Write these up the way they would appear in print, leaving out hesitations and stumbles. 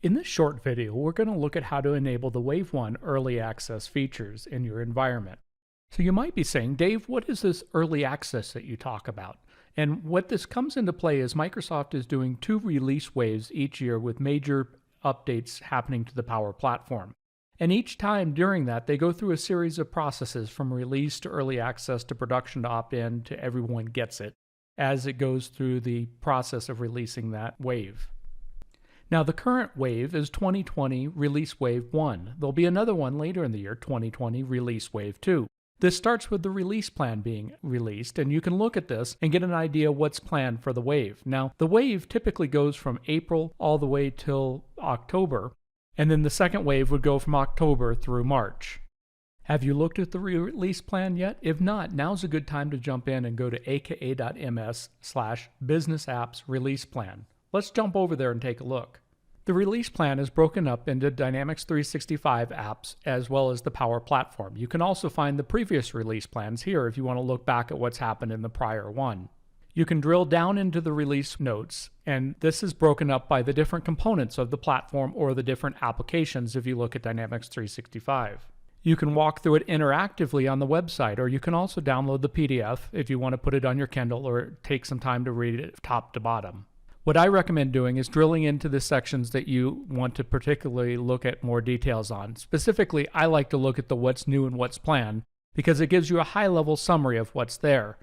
In this short video, we're going to look at how to enable the Wave 1 early access features in your environment. So you might be saying, Dave, what is this early access that you talk about? And what this comes into play is Microsoft is doing 2 release waves each year with major updates happening to the Power Platform. And each time during that, they go through a series of processes from release to early access to production to opt-in to everyone gets it as it goes through the process of releasing that wave. Now, the current wave is 2020 Release Wave 1. There'll be another one later in the year, 2020 Release Wave 2. This starts with the release plan being released, and you can look at this and get an idea what's planned for the wave. Now, the wave typically goes from April all the way till October, and then the second wave would go from October through March. Have you looked at the release plan yet? If not, now's a good time to jump in and go to aka.ms/business apps release plan. Let's jump over there and take a look. The release plan is broken up into Dynamics 365 apps as well as the Power Platform. You can also find the previous release plans here if you want to look back at what's happened in the prior one. You can drill down into the release notes, and this is broken up by the different components of the platform or the different applications if you look at Dynamics 365. You can walk through it interactively on the website, or you can also download the PDF if you want to put it on your Kindle or take some time to read it top to bottom. What I recommend doing is drilling into the sections that you want to particularly look at more details on. Specifically, I like to look at the what's new and what's planned because it gives you a high-level summary of what's there.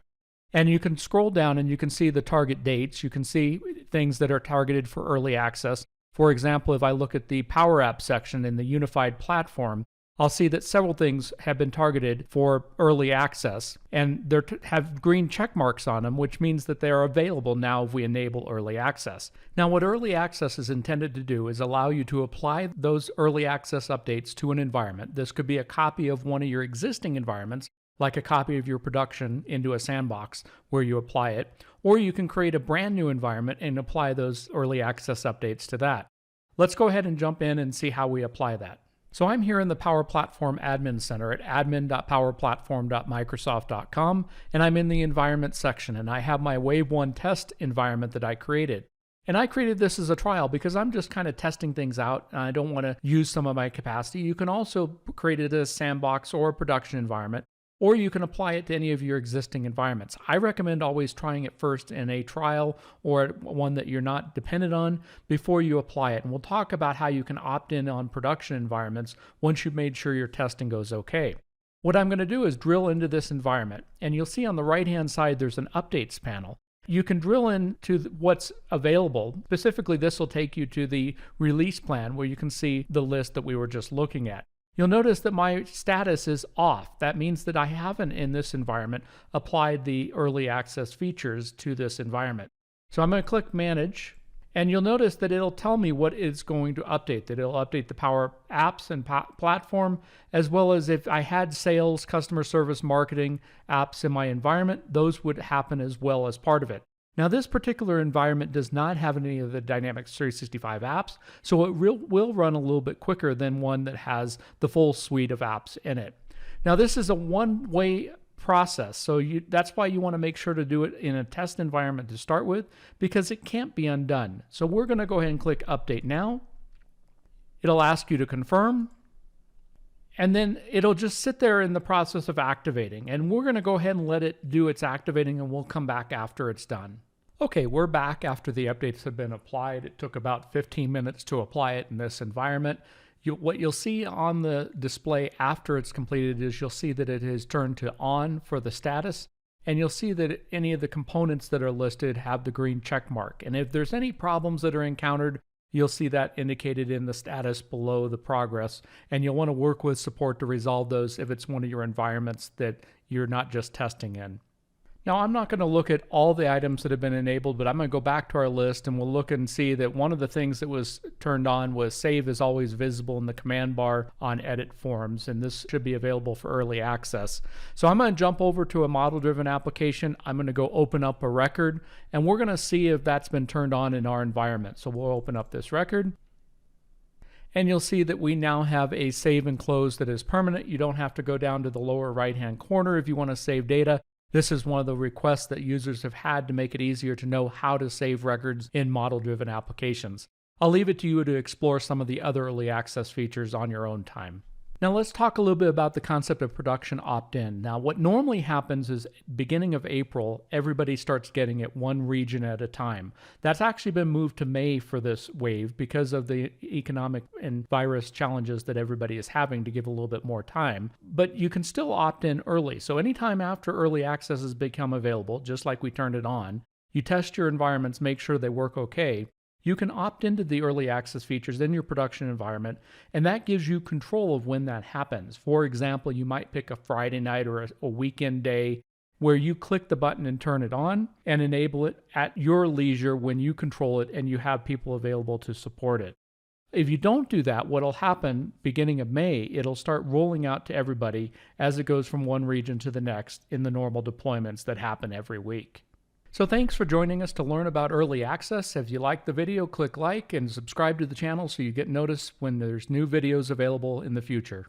And you can scroll down and you can see the target dates. You can see things that are targeted for early access. For example, if I look at the Power App section in the Unified Platform, I'll see that several things have been targeted for early access, and they have green check marks on them, which means that they are available now if we enable early access. Now, what early access is intended to do is allow you to apply those early access updates to an environment. This could be a copy of one of your existing environments, like a copy of your production into a sandbox where you apply it, or you can create a brand new environment and apply those early access updates to that. Let's go ahead and jump in and see how we apply that. So I'm here in the Power Platform Admin Center at admin.powerplatform.microsoft.com, and I'm in the environment section, and I have my Wave 1 test environment that I created. And I created this as a trial because I'm just kind of testing things out, and I don't want to use some of my capacity. You can also create it as a sandbox or a production environment, or you can apply it to any of your existing environments. I recommend always trying it first in a trial or one that you're not dependent on before you apply it. And we'll talk about how you can opt in on production environments once you've made sure your testing goes okay. What I'm going to do is drill into this environment, and you'll see on the right-hand side there's an updates panel. You can drill into what's available. Specifically, this will take you to the release plan where you can see the list that we were just looking at. You'll notice that my status is off. That means that I haven't, in this environment, applied the early access features to this environment. So I'm going to click Manage, and you'll notice that it'll tell me what it's going to update, that it'll update the Power Apps and Platform, as well as if I had sales, customer service, marketing apps in my environment, those would happen as well as part of it. Now, this particular environment does not have any of the Dynamics 365 apps, so it will run a little bit quicker than one that has the full suite of apps in it. Now, this is a one-way process, so that's why you want to make sure to do it in a test environment to start with, because it can't be undone. So we're going to go ahead and click Update Now. It'll ask you to confirm, and then it'll just sit there in the process of activating. And we're going to go ahead and let it do its activating, and we'll come back after it's done. Okay, we're back after the updates have been applied. It took about 15 minutes to apply it in this environment. What you'll see on the display after it's completed is you'll see that it is turned to on for the status, and you'll see that any of the components that are listed have the green check mark. And if there's any problems that are encountered, you'll see that indicated in the status below the progress, and you'll want to work with support to resolve those if it's one of your environments that you're not just testing in. Now, I'm not going to look at all the items that have been enabled, but I'm going to go back to our list and we'll look and see that one of the things that was turned on was Save is always visible in the command bar on Edit Forms, and this should be available for early access. So I'm going to jump over to a model-driven application. I'm going to go open up a record, and we're going to see if that's been turned on in our environment. So we'll open up this record, and you'll see that we now have a save and close that is permanent. You don't have to go down to the lower right-hand corner if you want to save data. This is one of the requests that users have had to make it easier to know how to save records in model-driven applications. I'll leave it to you to explore some of the other early access features on your own time. Now let's talk a little bit about the concept of production opt-in. Now what normally happens is beginning of April, everybody starts getting it one region at a time. That's actually been moved to May for this wave because of the economic and virus challenges that everybody is having, to give a little bit more time. But you can still opt in early. So anytime after early access has become available, just like we turned it on, you test your environments, make sure they work okay. You can opt into the early access features in your production environment, and that gives you control of when that happens. For example, you might pick a Friday night or a weekend day where you click the button and turn it on and enable it at your leisure when you control it and you have people available to support it. If you don't do that, what'll happen beginning of May, it'll start rolling out to everybody as it goes from one region to the next in the normal deployments that happen every week. So thanks for joining us to learn about early access. If you liked the video, click like and subscribe to the channel so you get notice when there's new videos available in the future.